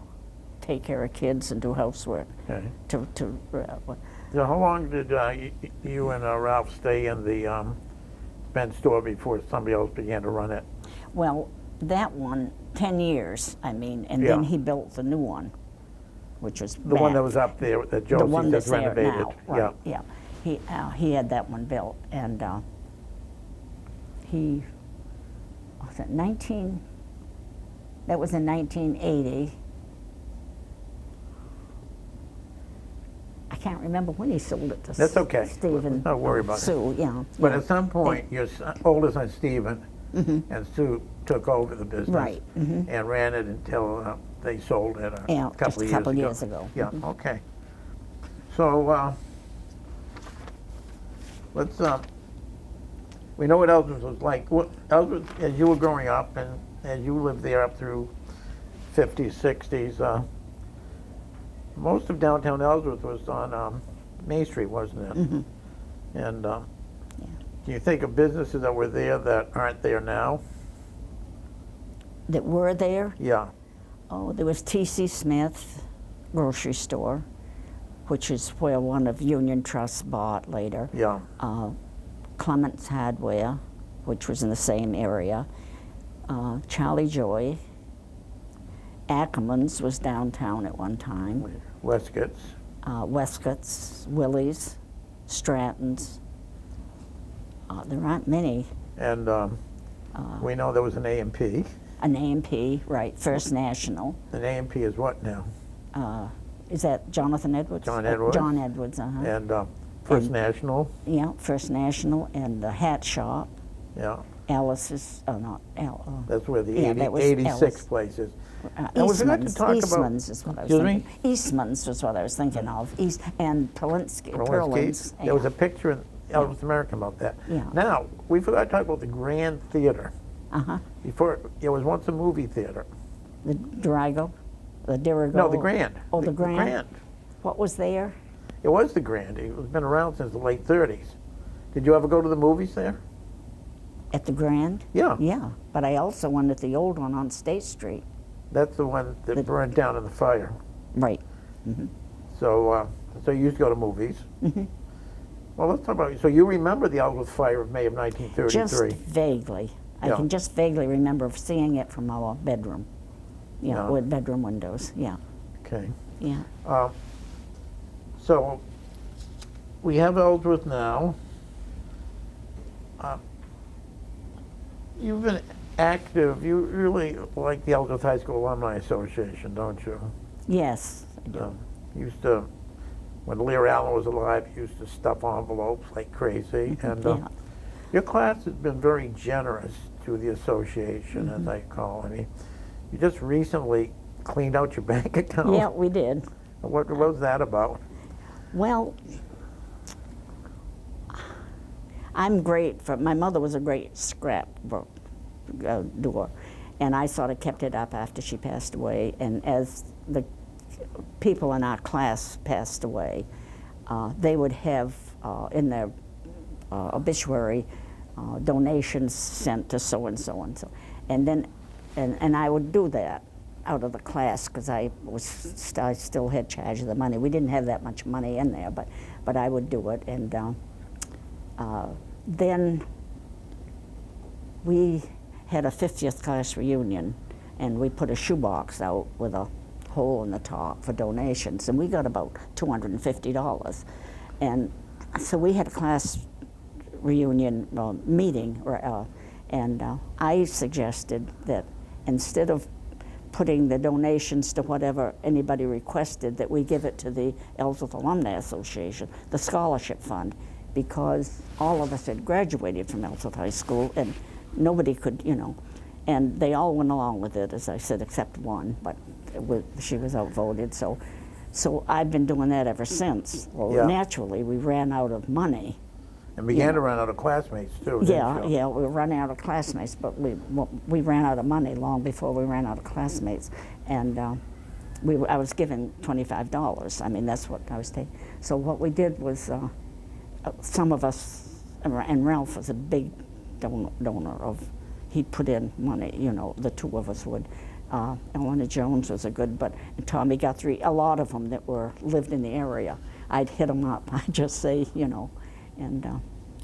take care of kids and do housework. Okay. So how long did you and Ralph stay in the Ben store before somebody else began to run it? well, that one, 10 years, I mean, and Yeah. then he built the new one, which was The one that was up there that the one Josie that's just there renovated. now. Right, yeah. He had that one built, and was it 19? That was in 1980. I can't remember when he sold it to That's okay. Stephen. Don't worry about it. Sue, yeah. But yeah. at some point, your older son Stephen and Sue took over the business Right, and ran it until they sold it Yeah, a couple just of a couple years years ago. Yeah, okay. So let's, we know what Ellsworth was like. Ellsworth, as you were growing up and as you lived there up through 50s, 60s, most of downtown Ellsworth was on Main Street, wasn't it? And do you think of businesses that were there that aren't there now? That were there? Yeah. Oh, there was T.C. Smith grocery store, which is where one of Union Trust bought later. Yeah. Clement's Hardware, which was in the same area. Charlie Joy. Ackerman's was downtown at one time. Westcott's. Westcott's, Willie's, Stratton's. There aren't many. And we know there was an A&P. An A&P, right, First National. An A&P is what now? Is that Jonathan Edwards? John Edwards. John Edwards, uh-huh. And First National. Yeah, First National, and the hat shop. Yeah. Alice's, not Al. That's where the Yeah, that was 86 Alice. place is. And we forgot to Eastman's. talk about- Eastman's is what I was Excuse me? thinking. Eastman's was what I was thinking of. And Polinsky, Perlin's. Perlin's. There was yeah. a picture in Ellsworth American about that. Yeah. Now, we forgot to talk about the Grand Theater. Uh-huh. Before, it was once a movie theater. The Dirigo? The Dirigo? No, the Grand. Oh, the Grand? Grand. What was there? It was the Grand. It was been around since the late 30s. Did you ever go to the movies there? At the Grand? Yeah. Yeah, but I also went at the old one on State Street. That's the one that burned down in the fire. Right. So, so you used to go to movies. Well, let's talk about. So you remember the Ellsworth fire of May of 1933? Just vaguely. I Yeah. can just vaguely remember seeing it from our bedroom. Yeah, Yeah. with bedroom windows. Yeah, Okay. yeah. So we have Ellsworth now. You've been active. You really like the Ellsworth High School Alumni Association, don't you? Yes, I do. Used to, when Lear Allen was alive, you used to stuff envelopes like crazy. And Yeah. your class has been very generous to the association, as I call it. I mean, you just recently cleaned out your bank account. Yeah, we did. What was that about? Well, I'm great for, my mother was a great scrapbook doer, and I sort of kept it up after she passed away, and as the people in our class passed away, they would have in their obituary donations sent to so and so and so, and then, and I would do that out of the class because I still had charge of the money. We didn't have that much money in there, but I would do it, and then we had a 50th class reunion, and we put a shoebox out with a hole in the top for donations, and we got about $250. And so we had a class reunion meeting, and I suggested that instead of putting the donations to whatever anybody requested, that we give it to the Ellsworth Alumni Association, the scholarship fund, because all of us had graduated from Ellsworth High School, and nobody could, and they all went along with it, as I said, except one, but she was outvoted. So I've been doing that ever since. Well, Yeah. naturally, we ran out of money. And began to run out of classmates too, didn't you? Yeah, we were running out of classmates, but we ran out of money long before we ran out of classmates. And I was given $25. I mean, that's what I was taking. So what we did was, some of us, and Ralph was a big donor of, he'd put in money, the two of us would. Eleanor Jones was a good, and Tommy Guthrie, a lot of them that lived in the area. I'd hit them up. I'd just say, and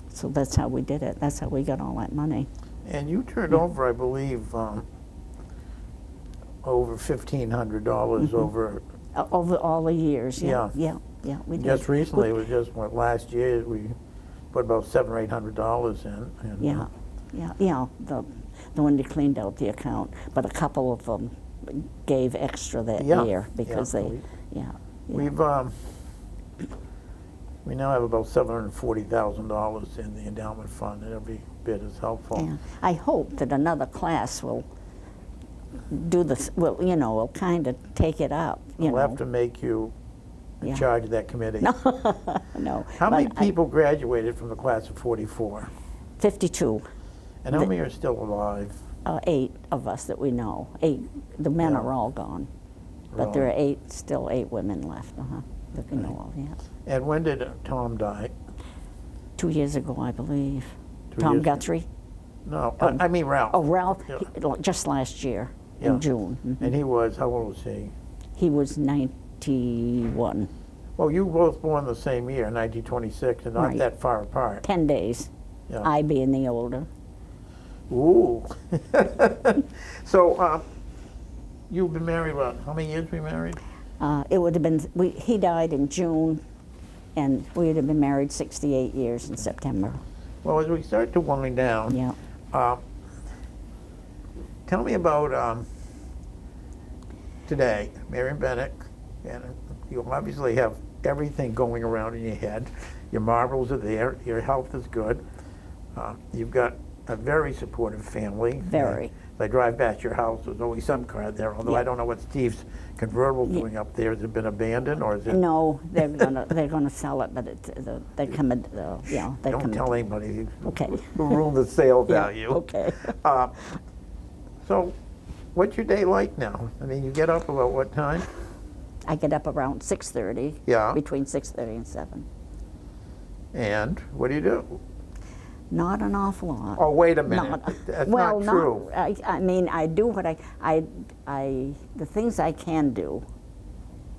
so that's how we did it. That's how we got all that money. And you turned over, I believe, over $1,500 over all the years. Yeah. Yeah, we did. Just recently, it was just last year we put about $700 or $800 in. And, Yeah. The one that cleaned out the account, but a couple of them gave extra that year because we now have about $740,000 in the endowment fund, and every bit is helpful. Yeah. I hope that another class will do this. Will kind of take it up. We'll have to make you in charge of that committee. No. How many people graduated from the class of '44? 52. And how many are still alive? 8 of us that we know. 8. The men are all gone, but there are still 8 women left. That we know of. Yeah. And when did Tom die? 2 years ago, I believe. 2 Tom years Guthrie. No, I mean Ralph. Oh, Ralph. Yeah. Just last year in June. And he was, how old was he? He was 91. Well, you were both born the same year, 1926, and not that far apart. 10 days. Yeah. I being the older. Ooh. So, you've been married, how many years were you married? It would have been, he died in June, and we would have been married 68 years in September. Well, as we start to wind down, tell me about today, Marion Bennoch, and you obviously have everything going around in your head. Your marbles are there, your health is good. You've got a very supportive family. Very. I drive past your house, there's always some car there, although I don't know what Steve's convertible's doing up there. Has it been abandoned, or is it? No, they're gonna sell it, but they come in, they Don't come tell anybody. Okay. We'll ruin the sale value. Okay. So, what's your day like now? I mean, you get up about what time? I get up around 6:30. Yeah. Between 6:30 and 7. And what do you do? Not an awful lot. Oh, wait a minute. That's not true. I mean, I do what the things I can do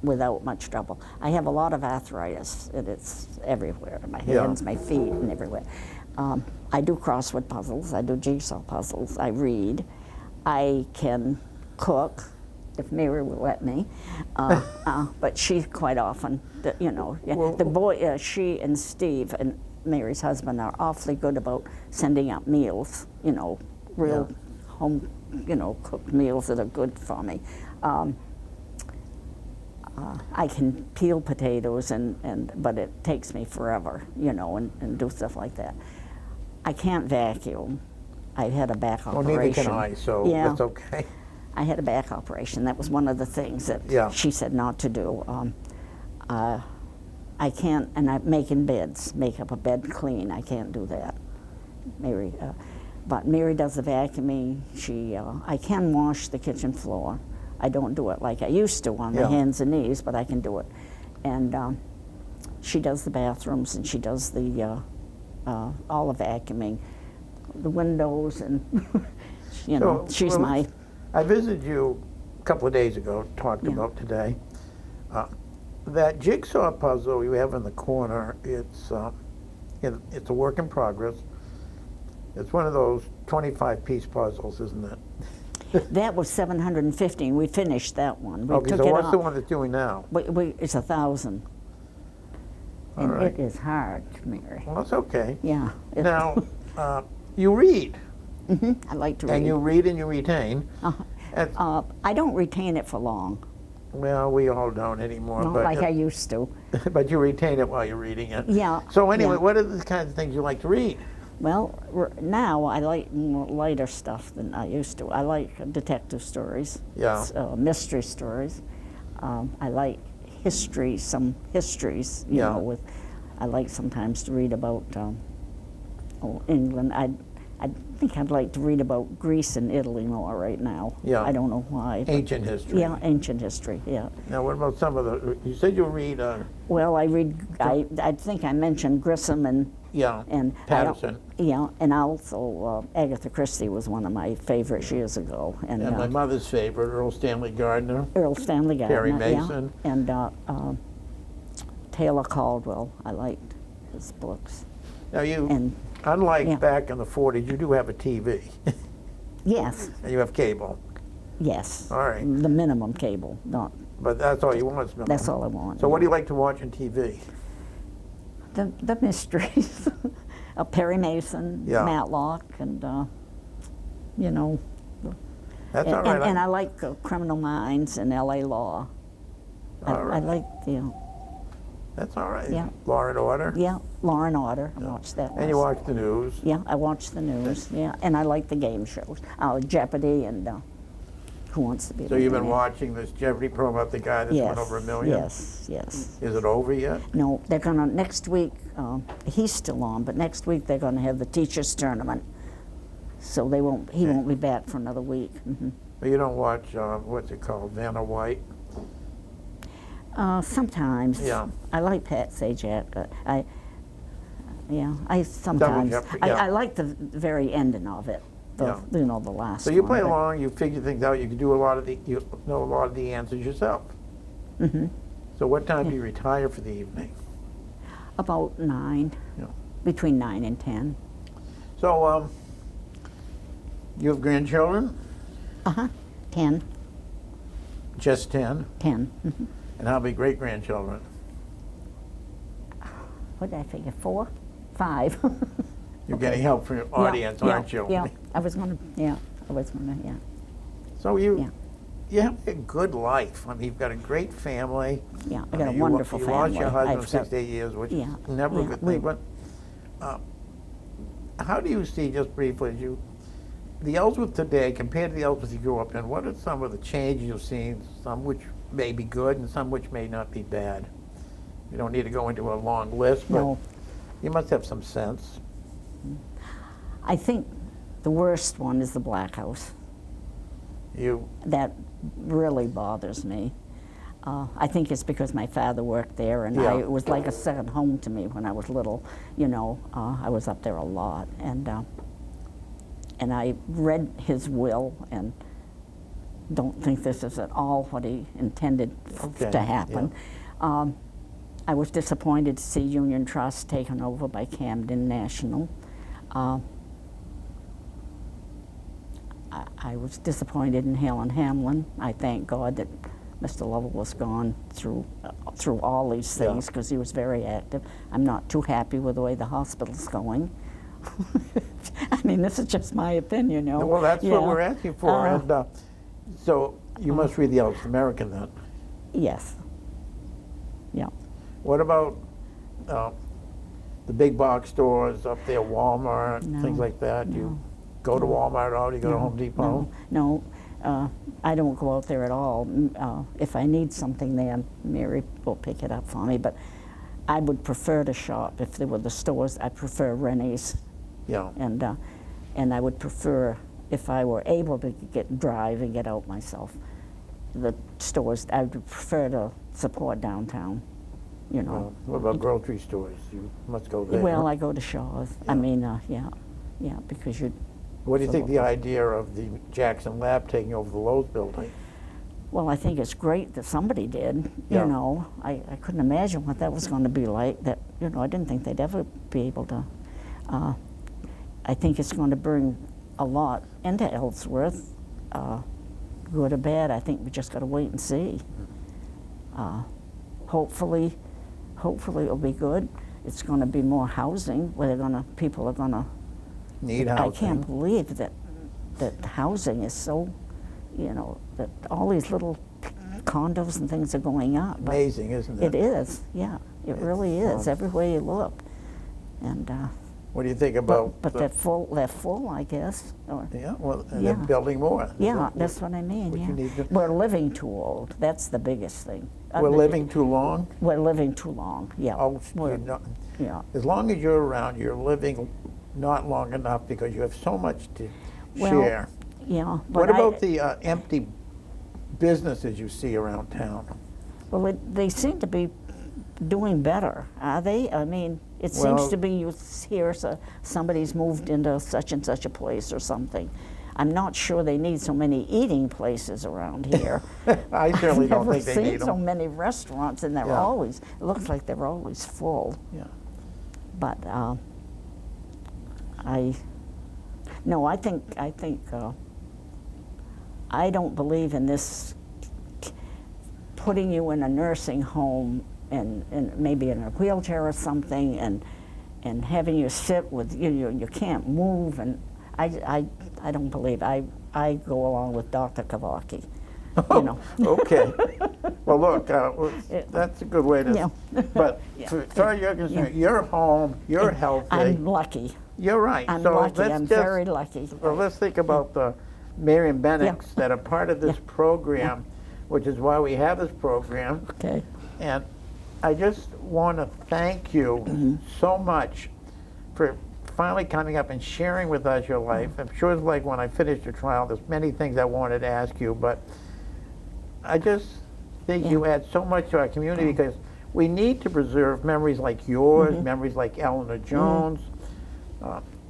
without much trouble. I have a lot of arthritis, and it's everywhere, my hands, my feet, and everywhere. I do crossword puzzles, I do jigsaw puzzles, I read, I can cook, if Mary will let me, but she quite often, the boy, she and Steve and Mary's husband are awfully good about sending out meals, real home, cooked meals that are good for me. I can peel potatoes, but it takes me forever, and do stuff like that. I can't vacuum. I had a back operation. Well, neither can I, so that's okay. I had a back operation. That was one of the things that she said not to do. I can't, and I'm making beds, make up a bed clean. I can't do that. Mary, but Mary does the vacuuming. I can wash the kitchen floor. I don't do it like I used to on my hands and knees, but I can do it. And she does the bathrooms, and she does the all the vacuuming, the windows, and she's my. I visited you a couple of days ago, talked about today. That jigsaw puzzle you have in the corner, it's a work in progress. It's one of those 25-piece puzzles, isn't it? That was 715. We finished that one. We okay, took so it what's off. the one that's doing now? It's 1,000. All And right. it is hard, Mary. Well, that's okay. Yeah. Now, you read. I like to read. And you read and you retain. I don't retain it for long. Well, we all don't anymore. Not but like I used to. but you retain it while you're reading it. Yeah. So anyway, yeah. what are the kinds of things you like to read? Well, now I like more lighter stuff than I used to. I like detective stories, Yeah. Mystery stories. I like history, some histories, you Yeah. know, with, I like sometimes to read about England. I think I'd like to read about Greece and Italy more right now. Yeah. I don't know why. but- Ancient history. Yeah, ancient history, yeah. Now, what about some of the, you said you read, Well, I think I mentioned Grissom and yeah, and Patterson. Yeah, and also Agatha Christie was one of my favorites years ago, and And my mother's favorite, Earl Stanley Gardner. Earl Stanley Gardner, Perry yeah, Mason. and Taylor Caldwell. I liked his books. Now you, And unlike yeah. back in the 40s, you do have a TV. yes, And you have cable. yes. All right. The minimum cable, not. But that's all you want is That's all I want. So what do you like to watch on TV? The mysteries, Perry Mason, Yeah. Matlock, and you know. That's all right. And I like Criminal Minds and L.A. Law. All I right. like, That's all right. Yeah. Law and Order. yeah, Law and Order. I watched that. And you last- watch the news. Yeah, I watch the news. Yeah, and I like the game shows, Jeopardy and Who Wants to Be a So you've been Millionaire. watching this Jeopardy program about the guy that's won over $1 million? Yes, yes. Is it over yet? No, they're gonna, next week, he's still on, but next week they're gonna have the teachers' tournament. So he won't be back for another week. But you don't watch, what's it called, Vanna White? Sometimes. Yeah. I like Pat Sajak. I sometimes. Jeopardy, yeah. I like the very ending of it. Yeah. You know, the last. So you one, play but- along, you figure things out, you can do you know a lot of the answers yourself. Mhm. So what time do you retire for the evening? About 9. Yeah. Between 9 and 10. So, you have grandchildren? 10. Just 10? 10. Mhm. And how many great-grandchildren? What did I figure? 4? 5. You're getting help from your audience, aren't you? Yeah. I was gonna. Yeah. So Yeah. you have a good life. I mean, you've got a great family. Yeah. I got a mean, wonderful you family. lost your husband I've of 6 got- to 8 years, which Yeah, is never a yeah, good we- thing. But how do you see, just briefly, the Ellsworth today compared to the Ellsworth you grew up in, what are some of the changes you've seen, some which may be good and some which may not be bad? You don't need to go into a long list, but No. you must have some sense. I think the worst one is the Black House. That really bothers me. I think it's because my father worked there, and Yeah. it was like a second home to me when I was little. You know, I was up there a lot, and I read his will, and don't think this is at all what he intended Okay, to happen. I was disappointed to see Union Trust taken over by Camden National. I was disappointed in Helen Hamlin. I thank God that Mr. Lovell was gone through all these Yeah. things because he was very active. I'm not too happy with the way the hospital's going. I mean, this is just my opinion, you know. Well, that's what Yeah. we're asking for. And so you must read the Ellsworth American then. Yes. Yeah. What about the big box stores up there, Walmart, No, things like that? Do you no. go to Walmart at all? Do you go to Home Depot? No, I don't go out there at all. If I need something there, Mary will pick it up for me. But I would prefer to shop if there were the stores. I prefer Rennie's, Yeah. and I would prefer if I were able to drive and get out myself. The stores I would prefer to support downtown. You know. Well, what about grocery stores? You must go there. Well, I go to Shaw's. I Yeah. mean, yeah, because you. What do you think so- the idea of the Jackson Lab taking over the Lowe's building? Well, I think it's great that somebody did. Yeah. You know, I couldn't imagine what that was going to be like. That, you know, I didn't think they'd ever be able to. I think it's going to bring a lot into Ellsworth, good or bad. I think we just got to wait and see. Hopefully it'll be good. It's going to be more housing where people are going to. Need housing. I can't believe that housing is so, you know, that all these little condos and things are going up. But Amazing, isn't it? it is, yeah. It really is, everywhere you look. And What do you think about? But they're full, I guess. Or, Yeah, well, and Yeah. they're building more. yeah, that's what I mean, what you yeah. need to- We're living too old, that's the biggest thing. We're living too long? We're living too long, yeah. Oh, We're- you're not- yeah. as long as you're around, you're living not long enough because you have so much to Well, share. Yeah. What but about the empty businesses you see around town? Well, they seem to be doing better, are they? I mean, it seems Well- to be you hear somebody's moved into such and such a place or something. I'm not sure they need so many eating places around here. I certainly don't I've think they never need seen so them. many restaurants, and they're Yeah. always, it looks like they're always full. Yeah. But I don't believe in this putting you in a nursing home and maybe in a wheelchair or something and having you sit with you can't move, and I don't believe. I go along with Dr. Kavaki. You know. Okay. Well, look, that's a good way to. Yeah. But Yeah. as far as you're concerned, you're home, you're healthy. I'm lucky. You're right. I'm so lucky. let's I'm just, very lucky. Well, let's think about the Marion Bennochs that are part of this program, which is why we have this program. Okay. And I just want to thank you so much for finally coming up and sharing with us your life. I'm sure it's like when I finished your trial, there's many things I wanted to ask you, but I just think you add so much to our community because we need to preserve memories like yours, memories like Eleanor Jones.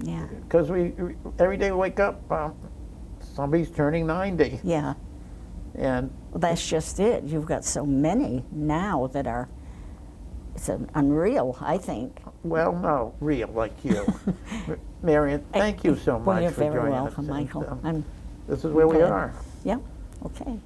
Yeah. Because every day we wake up, somebody's turning 90. Yeah. And Well, that's just it. You've got so many now that are, it's unreal, I think. well, no, real like you. Marion, thank you so much Well, you're for very joining welcome, us. Michael. This is where we glad. are. Yeah, okay.